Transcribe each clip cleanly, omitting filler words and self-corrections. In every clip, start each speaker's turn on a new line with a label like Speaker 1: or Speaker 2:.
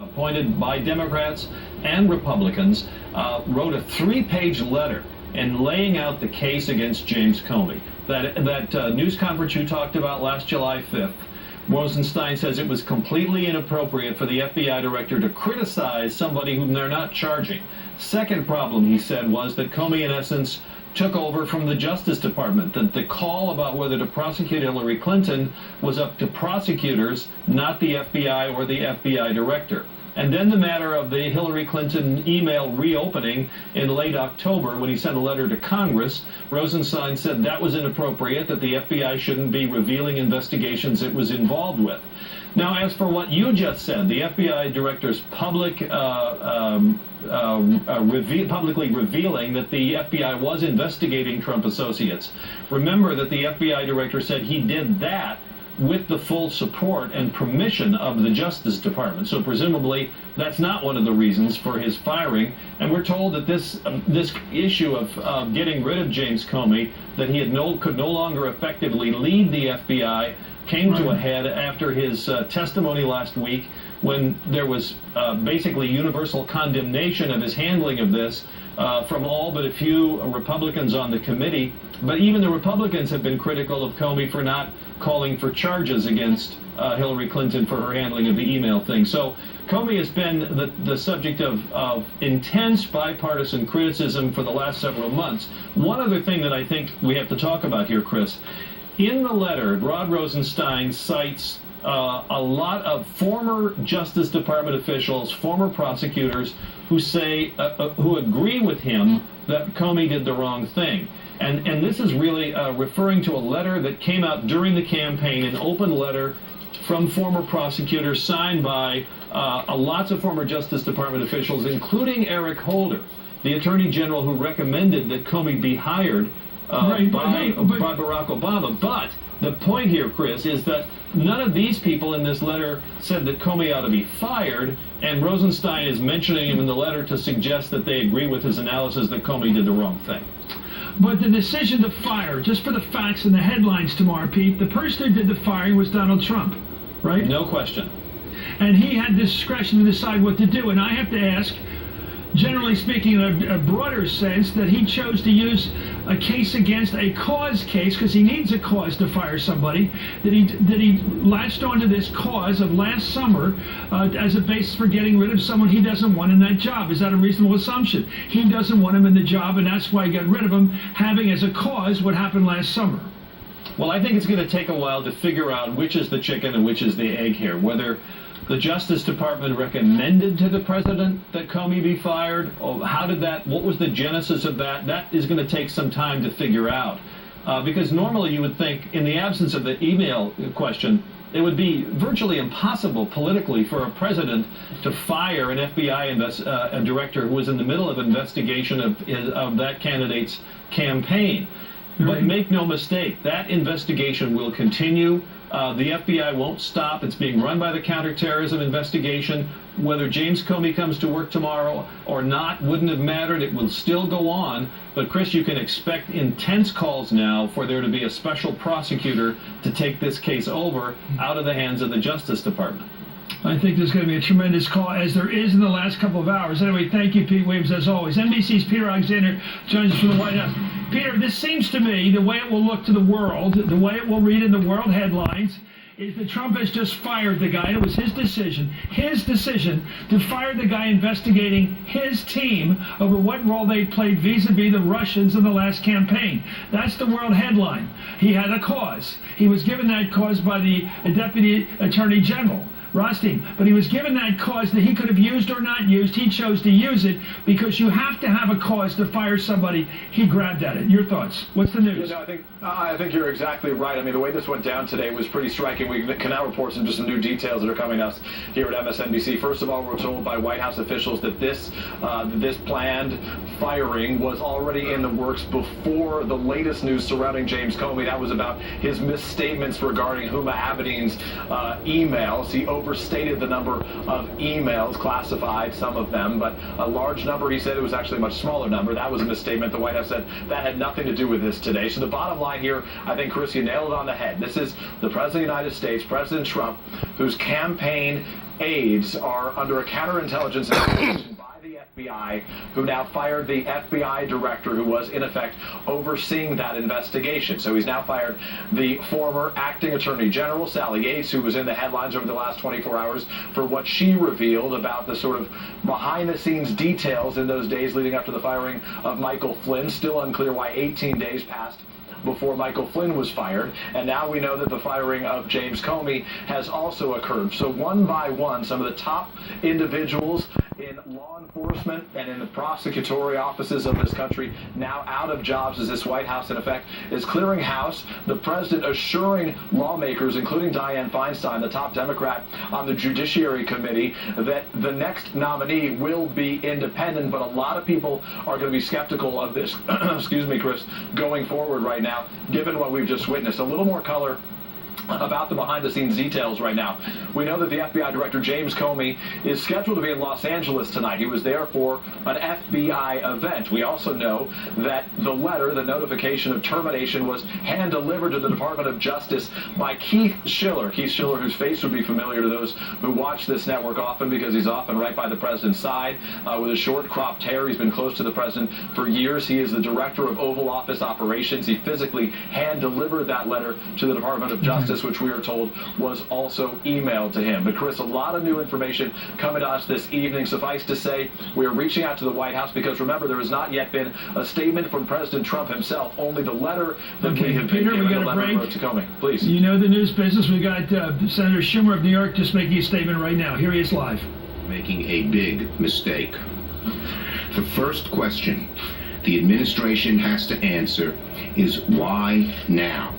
Speaker 1: appointed by Democrats and Republicans, wrote a 3-page letter and laying out the case against James Comey. That news conference you talked about last July 5th, Rosenstein says it was completely inappropriate for the FBI director to criticize somebody whom they're not charging. Second problem, he said, was that Comey, in essence, took over from the Justice Department, that the call about whether to prosecute Hillary Clinton was up to prosecutors, not the FBI or the FBI director. And then the matter of the Hillary Clinton email reopening in late October when he sent a letter to Congress, Rosenstein said that was inappropriate, that the FBI shouldn't be revealing investigations it was involved with. Now, as for what you just said, the FBI director's publicly revealing that the FBI was investigating Trump associates. Remember that the FBI director said he did that with the full support and permission of the Justice Department. So presumably that's not one of the reasons for his firing. And we're told that this issue of getting rid of James Comey, that he could no longer effectively lead the FBI, came to a head after his testimony last week, when there was basically universal condemnation of his handling of this from all but a few Republicans on the committee. But even the Republicans have been critical of Comey for not calling for charges against Hillary Clinton for her handling of the email thing. So Comey has been the subject of intense bipartisan criticism for the last several months. One other thing that I think we have to talk about here, Chris, in the letter, Rod Rosenstein cites a lot of former Justice Department officials, former prosecutors, who say, who agree with him that Comey did the wrong thing. And this is really referring to a letter that came out during the campaign, an open letter from former prosecutors signed by lots of former Justice Department officials, including Eric Holder, the Attorney General who recommended that Comey be hired by Barack Obama. But the point here, Chris, is that none of these people in this letter said that Comey ought to be fired, and Rosenstein is mentioning him in the letter to suggest that they agree with his analysis that Comey did the wrong thing.
Speaker 2: But the decision to fire, just for the facts and the headlines tomorrow, Pete, the person who did the firing was Donald Trump, right?
Speaker 1: No question.
Speaker 2: And he had discretion to decide what to do. And I have to ask, generally speaking, in a broader sense, that he chose to use a case against a cause case, because he needs a cause to fire somebody, that he latched onto this cause of last summer as a basis for getting rid of someone he doesn't want in that job. Is that a reasonable assumption? He doesn't want him in the job, and that's why he got rid of him, having as a cause what happened last summer.
Speaker 1: Well, I think it's going to take a while to figure out which is the chicken and which is the egg here, whether the Justice Department recommended to the president that Comey be fired. Or what was the genesis of that? That is going to take some time to figure out. Because normally you would think, in the absence of the email question, it would be virtually impossible politically for a president to fire an FBI director who was in the middle of investigation of that candidate's campaign. But make no mistake, that investigation will continue. The FBI won't stop. It's being run by the counterterrorism investigation. Whether James Comey comes to work tomorrow or not wouldn't have mattered. It will still go on. But, Chris, you can expect intense calls now for there to be a special prosecutor to take this case over out of the hands of the Justice Department.
Speaker 2: I think there's going to be a tremendous call, as there is in the last couple of hours. Anyway, thank you, Pete Williams, as always. NBC's Peter Alexander joins us from the White House. Peter, this seems to me, the way it will look to the world, the way it will read in the world headlines, is that Trump has just fired the guy. It was his decision to fire the guy investigating his team over what role they played vis-a-vis the Russians in the last campaign. That's the world headline. He had a cause. He was given that cause by the Deputy Attorney General, Rothstein, but he was given that cause that he could have used or not used. He chose to use it because you have to have a cause to fire somebody. He grabbed at it. Your thoughts? What's the news?
Speaker 3: I think you're exactly right. I mean, the way this went down today was pretty striking. We can now report some new details that are coming to us here at MSNBC. First of all, we're told by White House officials that this planned firing was already in the works before the latest news surrounding James Comey. That was about his misstatements regarding Huma Abedin's emails. He overstated the number of emails, classified some of them, but a large number. He said it was actually a much smaller number. That was a misstatement. The White House said that had nothing to do with this today. So the bottom line here, I think, Chris, you nailed it on the head. This is the President of the United States, President Trump, whose campaign aides are under a counterintelligence investigation by the FBI, who now fired the FBI director who was, in effect, overseeing that investigation. So he's now fired the former acting attorney general, Sally Yates, who was in the headlines over the last 24 hours for what she revealed about the sort of behind-the-scenes details in those days leading up to the firing of Michael Flynn. Still unclear why 18 days passed before Michael Flynn was fired, and now we know that the firing of James Comey has also occurred. So one by one, some of the top individuals in law enforcement and in the prosecutory offices of this country now out of jobs as this White House, in effect, is clearing house. The president assuring lawmakers, including Dianne Feinstein, the top Democrat on the Judiciary Committee, that the next nominee will be independent, but a lot of people are going to be skeptical of this, excuse me, Chris, going forward right now, given what we've just witnessed. A little more color about the behind-the-scenes details right now. We know that the FBI director, James Comey, is scheduled to be in Los Angeles tonight. He was there for an FBI event. We also know that the letter, the notification of termination, was hand-delivered to the Department of Justice by Keith Schiller. Keith Schiller, whose face would be familiar to those who watch this network often because he's often right by the president's side with a short cropped hair. He's been close to the president for years. He is the director of Oval Office operations. He physically hand-delivered that letter to the Department of Justice, which we are told was also emailed to him. But Chris, a lot of new information coming to us this evening. Suffice to say, we are reaching out to the White House because, remember, there has not yet been a statement from President Trump himself, only the letter that we have been given, the letter wrote to Comey. Please.
Speaker 2: You know the news business. We got Senator Schumer of New York just making a statement right now. Here he is live.
Speaker 4: Making a big mistake. The first question the administration has to answer is why now?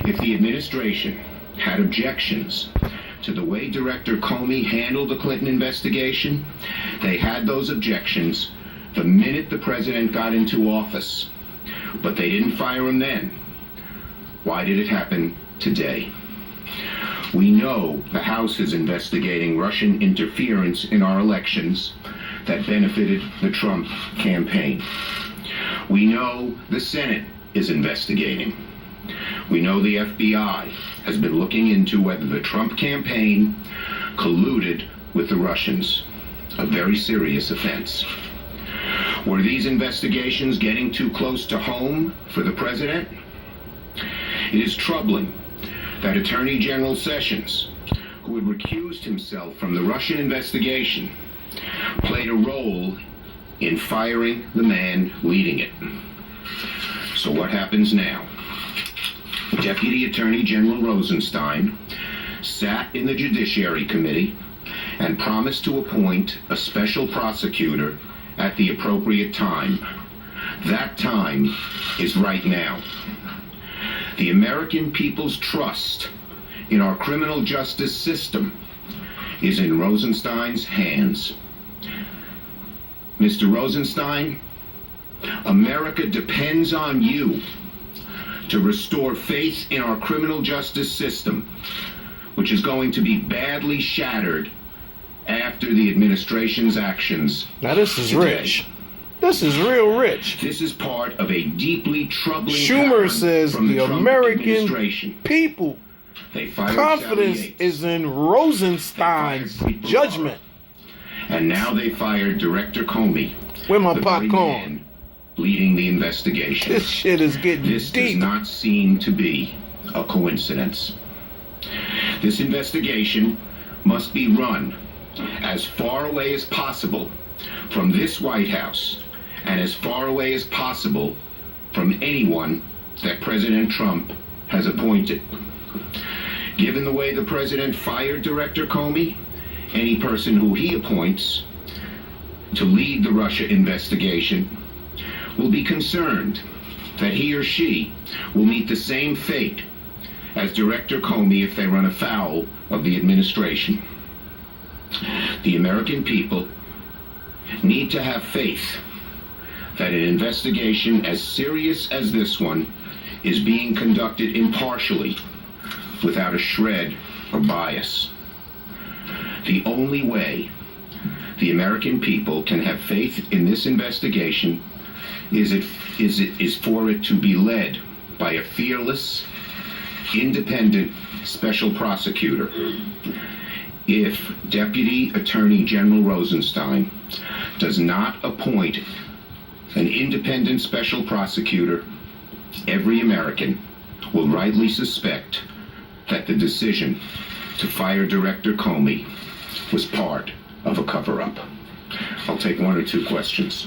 Speaker 4: If the administration had objections to the way Director Comey handled the Clinton investigation, they had those objections the minute the president got into office. But they didn't fire him then. Why did it happen today? We know the House is investigating Russian interference in our elections that benefited the Trump campaign. We know the Senate is investigating. We know the FBI has been looking into whether the Trump campaign colluded with the Russians, a very serious offense. Were these investigations getting too close to home for the president? It is troubling that Attorney General Sessions, who had recused himself from the Russian investigation, played a role in firing the man leading it. So what happens now? Deputy Attorney General Rosenstein sat in the Judiciary Committee and promised to appoint a special prosecutor at the appropriate time. That time is right now. The American people's trust in our criminal justice system is in Rosenstein's hands. Mr. Rosenstein, America depends on you to restore faith in our criminal justice system, which is going to be badly shattered after the administration's actions.
Speaker 5: Now this is
Speaker 4: today.
Speaker 5: rich. This is real rich.
Speaker 4: This is part of a deeply troubling
Speaker 5: Schumer
Speaker 4: pattern
Speaker 5: says
Speaker 4: from
Speaker 5: the
Speaker 4: Trump
Speaker 5: American
Speaker 4: administration.
Speaker 5: people
Speaker 4: They fired
Speaker 5: confidence
Speaker 4: Sally Yates.
Speaker 5: is in Rosenstein's
Speaker 4: They fired people
Speaker 5: judgment.
Speaker 4: And now they fired Director Comey,
Speaker 5: Where my
Speaker 4: the very
Speaker 5: popcorn?
Speaker 4: man leading the investigation.
Speaker 5: This shit is getting
Speaker 4: This does
Speaker 5: deep.
Speaker 4: not seem to be a coincidence. This investigation must be run as far away as possible from this White House and as far away as possible from anyone that President Trump has appointed. Given the way the president fired Director Comey, any person who he appoints to lead the Russia investigation will be concerned that he or she will meet the same fate as Director Comey if they run afoul of the administration. The American people need to have faith that an investigation as serious as this one is being conducted impartially, without a shred of bias. The only way the American people can have faith in this investigation is for it to be led by a fearless, independent special prosecutor. if Deputy Attorney General Rosenstein does not appoint an independent special prosecutor, every American will rightly suspect that the decision to fire Director Comey was part of a cover-up. I'll take one or two questions.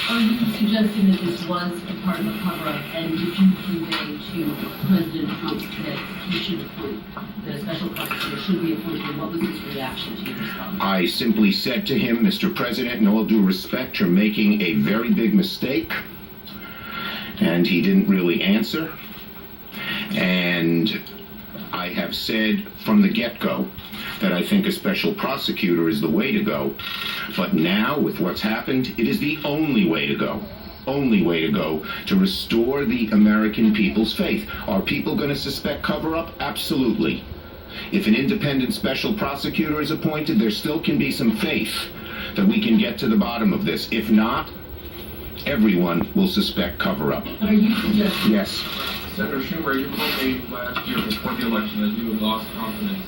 Speaker 6: Are you suggesting that this was a part of a cover-up, and did you convey to President Trump that he should appoint, that a special prosecutor should be appointed, and what was his reaction to your response?
Speaker 4: I simply said to him, Mr. President, in all due respect, you're making a very big mistake. And he didn't really answer. And I have said from the get-go that I think a special prosecutor is the way to go. But now, with what's happened, it is the only way to go. Only way to go to restore the American people's faith. Are people going to suspect cover-up? Absolutely. If an independent special prosecutor is appointed, there still can be some faith that we can get to the bottom of this. If not, everyone will suspect cover-up.
Speaker 6: Are you suggesting?
Speaker 4: Yes.
Speaker 7: Senator Schumer, you told me last year before the election that you had lost confidence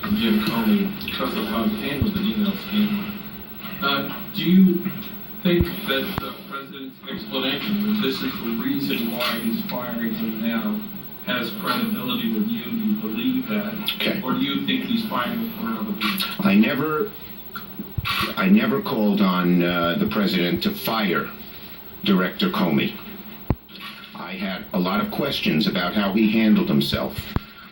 Speaker 7: in Jim Comey because of how he handled the email scheme. Do you think that the president's explanation that this is the reason why he's firing him now has credibility with you? Do you believe that?
Speaker 4: Okay.
Speaker 7: Or do you think he's firing him for another reason?
Speaker 4: I never called on the president to fire Director Comey. I had a lot of questions about how he handled himself.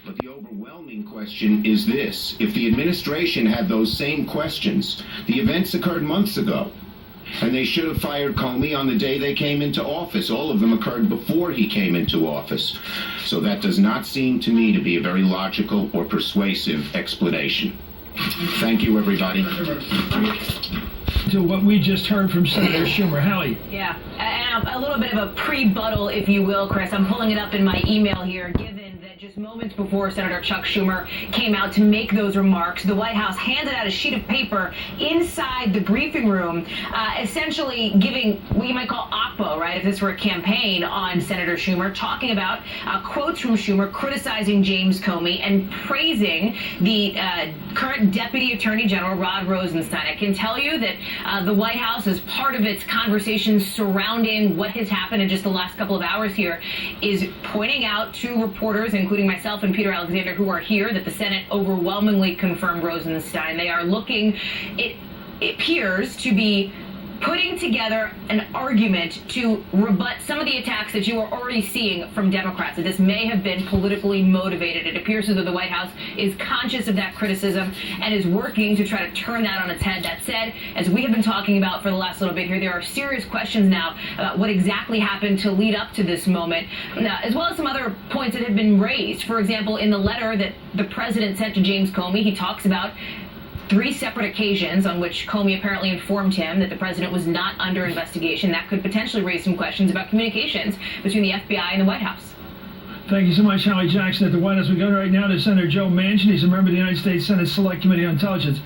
Speaker 4: But the overwhelming question is this. If the administration had those same questions, the events occurred months ago, and they should have fired Comey on the day they came into office. All of them occurred before he came into office. So that does not seem to me to be a very logical or persuasive explanation. Thank you, everybody.
Speaker 2: To what we just heard from Senator Schumer. Hallie.
Speaker 8: Yeah, and a little bit of a pre-buttal, if you will, Chris. I'm pulling it up in my email here, given that just moments before Senator Chuck Schumer came out to make those remarks, the White House handed out a sheet of paper inside the briefing room, essentially giving what you might call oppo, right, if this were a campaign on Senator Schumer, talking about quotes from Schumer criticizing James Comey and praising the current Deputy Attorney General Rod Rosenstein. I can tell you that the White House, as part of its conversations surrounding what has happened in just the last couple of hours here, is pointing out to reporters, including myself and Peter Alexander, who are here, that the Senate overwhelmingly confirmed Rosenstein. They are looking, it appears to be putting together an argument to rebut some of the attacks that you are already seeing from Democrats, that this may have been politically motivated. It appears as though the White House is conscious of that criticism and is working to try to turn that on its head. That said, as we have been talking about for the last little bit here, there are serious questions now about what exactly happened to lead up to this moment, as well as some other points that have been raised. For example, in the letter that the president sent to James Comey, he talks about 3 separate occasions on which Comey apparently informed him that the president was not under investigation. That could potentially raise some questions about communications between the FBI and the White House.
Speaker 2: Thank you so much, Hallie Jackson at the White House. We go right now to Senator Joe Manchin. He's a member of the United States Senate Select Committee on Intelligence.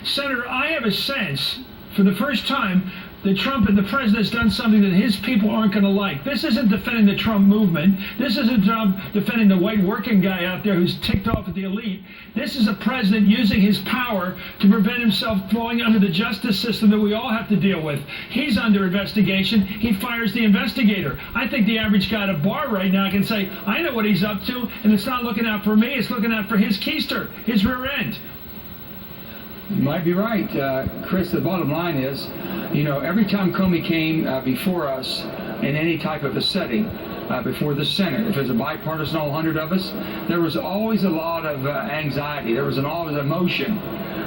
Speaker 2: Senator, I have a sense, for the first time, that Trump and the president has done something that his people aren't going to like. This isn't defending the Trump movement. This isn't defending the white working guy out there who's ticked off at the elite. This is a president using his power to prevent himself falling under the justice system that we all have to deal with. He's under investigation. He fires the investigator. I think the average guy at a bar right now can say, I know what he's up to, and it's not looking out for me. It's looking out for his keister, his rear end.
Speaker 9: You might be right, Chris. The bottom line is, every time Comey came before us in any type of a setting, before the Senate, if it was a bipartisan, all 100 of us, there was always a lot of anxiety. There was always emotion.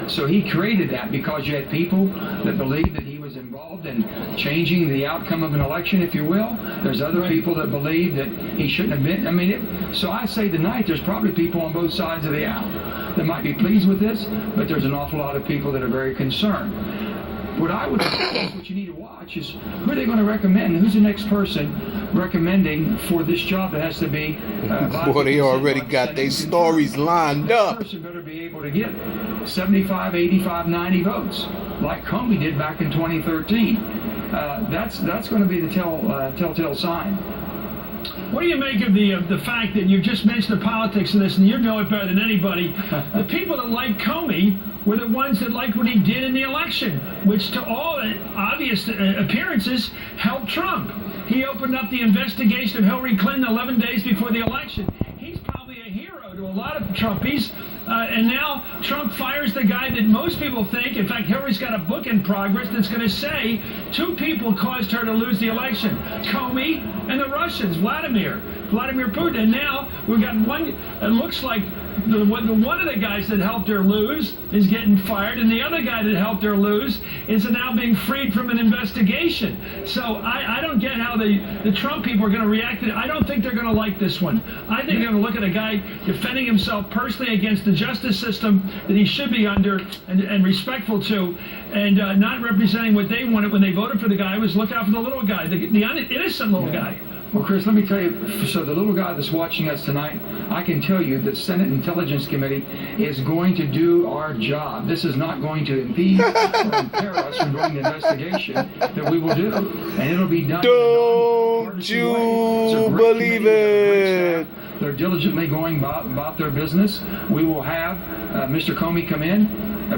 Speaker 9: So he created that because you had people that believed that he was involved in changing the outcome of an election, if you will. There's other people that believe that he shouldn't have been. So I say tonight there's probably people on both sides of the aisle that might be pleased with this, but there's an awful lot of people that are very concerned. What I would say is what you need to watch is who are they going to recommend? Who's the next person recommending for this job that has to be...
Speaker 5: Boy, they already got their stories lined up.
Speaker 9: That person better be able to get 75, 85, 90 votes, like Comey did back in 2013. That's going to be the telltale sign.
Speaker 2: What do you make of the fact that you've just mentioned the politics of this, and you know it better than anybody? The people that like Comey were the ones that liked what he did in the election, which to all obvious appearances helped Trump. He opened up the investigation of Hillary Clinton 11 days before the election. He's probably a hero to a lot of Trumpies. And now Trump fires the guy that most people think, in fact, Hillary's got a book in progress that's going to say 2 people caused her to lose the election, Comey and the Russians, Vladimir Putin. And now we've got one, it looks like one of the guys that helped her lose is getting fired, and the other guy that helped her lose is now being freed from an investigation. So I don't get how the Trump people are going to react to it. I don't think they're going to like this one. I think they're going to look at a guy defending himself personally against the justice system that he should be under and respectful to, and not representing what they wanted when they voted for the guy, was look out for the little guy, the innocent little guy.
Speaker 9: Well, Chris, let me tell you, so the little guy that's watching us tonight, I can tell you that Senate Intelligence Committee is going to do our job. This is not going to impede or impair us from doing the investigation that we will do. And it'll be done
Speaker 5: Don't you believe it?
Speaker 9: They're diligently going about their business. We will have Mr. Comey come in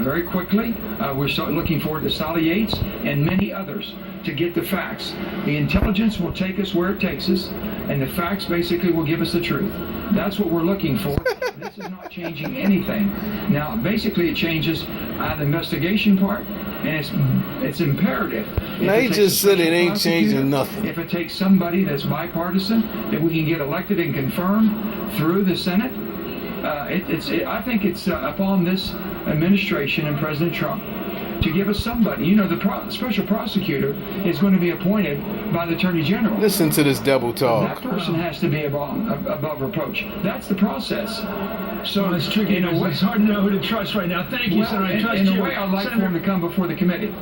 Speaker 9: very quickly. We're looking forward to Sally Yates and many others to get the facts. The intelligence will take us where it takes us, and the facts basically will give us the truth. That's what we're looking for. This is not changing anything. Now, basically, it changes the investigation part, and it's imperative.
Speaker 5: Now, he just said it ain't changing nothing.
Speaker 9: If it takes somebody that's bipartisan that we can get elected and confirmed through the Senate, I think it's upon this administration and President Trump to give us somebody. You know, the special prosecutor is going to be appointed by the Attorney General.
Speaker 5: Listen to this double talk.
Speaker 9: That person has to be above reproach. That's the process. So
Speaker 2: it's tricky. It's hard to know who to trust right now. Thank you, Senator. I trust you.
Speaker 9: In a way, I'd like for him to come before the committee.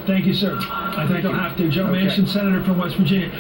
Speaker 2: Thank you, sir. I think I'll have to. Joe Manchin, Senator from West Virginia.